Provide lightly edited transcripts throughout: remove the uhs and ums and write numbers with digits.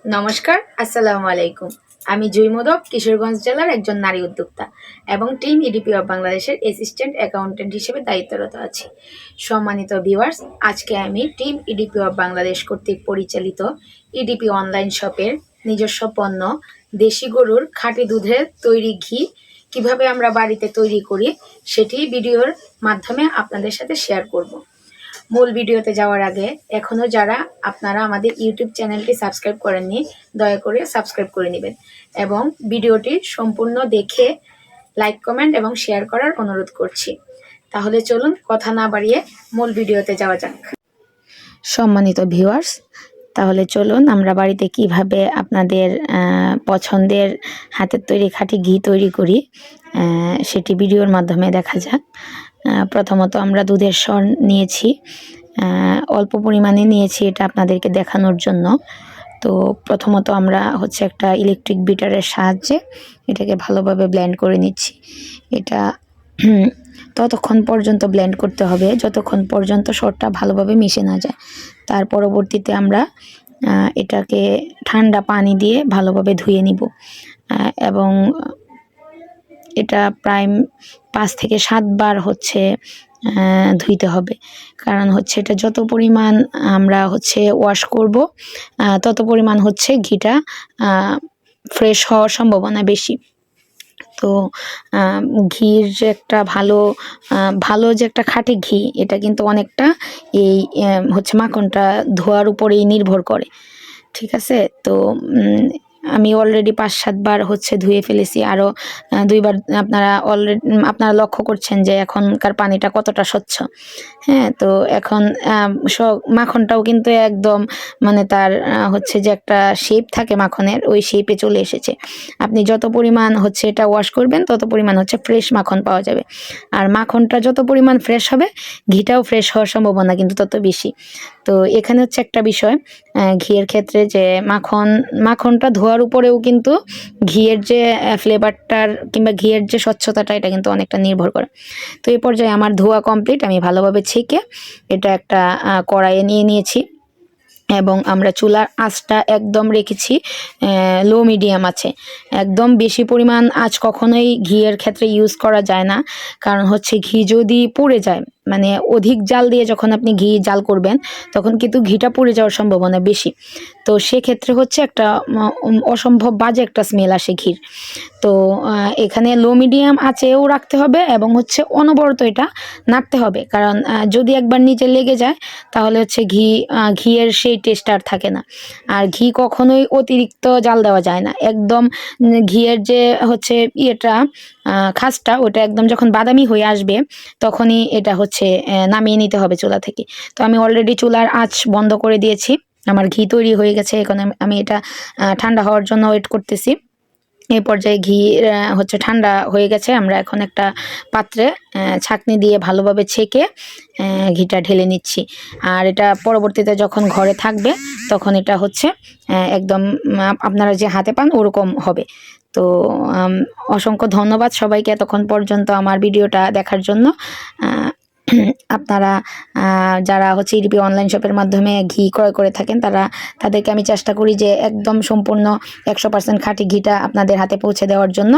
নমস্কার, আসসালামু আলাইকুম। আমি জুইমোদক কিশোরগঞ্জ জেলার একজন নারী উদ্যোক্তা এবং টিম ইডিপি অফ বাংলাদেশের অ্যাসিস্ট্যান্ট অ্যাকাউন্ট্যান্ট হিসেবে দায়িত্বরত আছি। সম্মানিত ভিউয়ার্স, আজকে আমি টিম ইডিপি অফ বাংলাদেশ কর্তৃক পরিচালিত ইডিপি অনলাইন শপের নিজস্ব পণ্য দেশি গরুর খাঁটি দুধের তৈরি ঘি কিভাবে আমরা বাড়িতে তৈরি করি সেটি ভিডিওর মাধ্যমে আপনাদের সাথে শেয়ার করব। মূল ভিডিওতে যাওয়ার আগে এখনও যারা আপনারা আমাদের ইউটিউব চ্যানেলটি সাবস্ক্রাইব করেননি, দয়া করে সাবস্ক্রাইব করে নেবেন এবং ভিডিওটি সম্পূর্ণ দেখে লাইক, কমেন্ট এবং শেয়ার করার অনুরোধ করছি। তাহলে চলুন কথা না বাড়িয়ে মূল ভিডিওতে যাওয়া যাক। সম্মানিত ভিউয়ার্স, তাহলে চলুন আমরা বাড়িতে কিভাবে আপনাদের পছন্দের হাতের তৈরি খাঁটি ঘি তৈরি করি সেটি ভিডিওর মাধ্যমে দেখা যাক। প্রথমত আমরা দুধের সর নিয়েছি, অল্প পরিমাণে নিয়েছি, এটা আপনাদেরকে দেখানোর জন্য। তো প্রথমত আমরা একটা ইলেকট্রিক বিটারের সাহায্যে এটাকে ভালোভাবে ব্লেন্ড করে নিচ্ছি। এটা ততক্ষণ পর্যন্ত ব্লেন্ড করতে হবে যতক্ষণ পর্যন্ত সরটা ভালোভাবে মিশে না যায়। তার পরবর্তীতে আমরা এটাকে ঠান্ডা পানি দিয়ে ভালোভাবে ধুয়ে নিব এবং এটা প্রায় 5 থেকে 7 বার ধুইতে হবে। কারণ এটা যত পরিমাণ আমরা ওয়াশ করব তত পরিমাণ ঘিটা ফ্রেশ হওয়ার সম্ভাবনা বেশি। তো ঘির যে একটা ভালো যে একটা খাঁটি ঘি, এটা কিন্তু অনেকটা এই মাখনটা ধোয়ার উপরেই নির্ভর করে। ঠিক আছে, তো আমি অলরেডি 5-7 বার ধুয়ে ফেলেছি, আরও 2 বার আপনারা লক্ষ্য করছেন যে এখনকার পানিটা কতটা স্বচ্ছ। হ্যাঁ, তো এখন মাখনটাও কিন্তু একদম তার যে একটা শেপ থাকে মাখনের, ওই শেপে চলে এসেছে। আপনি যত পরিমাণ এটা ওয়াশ করবেন তত পরিমাণ ফ্রেশ মাখন পাওয়া যাবে। আর মাখনটা যত পরিমাণ ফ্রেশ হবে, ঘিটাও ফ্রেশ হওয়ার সম্ভাবনা কিন্তু তত বেশি। তো এখানে একটা বিষয় ঘিয়ের ক্ষেত্রে যে মাখনটা ধোয়ার উপরেও কিন্তু ঘিয়ের যে ফ্লেভারটার কিংবা ঘিয়ের যে স্বচ্ছতাটা, এটা কিন্তু অনেকটা নির্ভর করে। তো এই পর্যায়ে আমার ধোয়া কমপ্লিট। আমি ভালোভাবে ছেঁকে এটা একটা কড়াইয়ে নিয়ে নিয়েছি এবং আমরা চুলার আঁচটা একদম রেখেছি লো মিডিয়াম আছে। একদম বেশি পরিমাণ আঁচ কখনোই ঘিয়ের ক্ষেত্রে ইউজ করা যায় না, কারণ ঘি যদি পুড়ে যায়, অধিক জাল দিয়ে যখন আপনি ঘি জাল করবেন তখন কিন্তু ঘিটা পুড়ে যাওয়ার সম্ভাবনা বেশি। তো সেক্ষেত্রে একটা অসম্ভব বাজে একটা স্মেল আসে ঘির। তো এখানে লো মিডিয়াম আঁচেও রাখতে হবে এবং অনবরত এটা নাড়তে হবে, কারণ যদি একবার নিচে লেগে যায় তাহলে ঘিয়ের সেই টেস্ট আর থাকে না। আর ঘি কখনোই অতিরিক্ত জাল দেওয়া যায় না। একদম ঘিয়ের যে খাসটা, ওটা একদম যখন বাদামি হয়ে আসবে তখনই এটা নামিয়ে নিতে হবে চুলা থেকে। তো আমি অলরেডি চুলার আঁচ বন্ধ করে দিয়েছি। আমার ঘি তৈরি হয়ে গেছে। এখন আমি এটা ঠান্ডা হওয়ার জন্য ওয়েট করতেছি। এই পর্যায়ে ঘি ঠান্ডা হয়ে গেছে। আমরা এখন একটা পাত্রে ছাঁকনি দিয়ে ভালোভাবে ছেঁকে ঘিটা ঢেলে নিচ্ছি। আর এটা পরবর্তীতে যখন ঘরে থাকবে তখন এটা একদম আপনারা যে হাতে পান ওরকম হবে। তো অসংখ্য ধন্যবাদ সবাইকে এতক্ষণ পর্যন্ত আমার ভিডিওটা দেখার জন্য। আপনারা যারা ইডিপি অনলাইন শপের মাধ্যমে ঘি ক্রয় করে থাকেন তাদেরকে আমি চেষ্টা করি যে একদম সম্পূর্ণ 100% খাঁটি ঘিটা আপনাদের হাতে পৌঁছে দেওয়ার জন্য।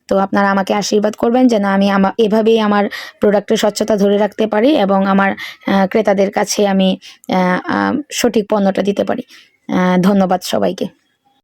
তো আপনারা আমাকে আশীর্বাদ করবেন যেন আমি এভাবেই আমার প্রোডাক্টের স্বচ্ছতা ধরে রাখতে পারি এবং আমার ক্রেতাদের কাছে আমি সঠিক পণ্যটা দিতে পারি। ধন্যবাদ সবাইকে।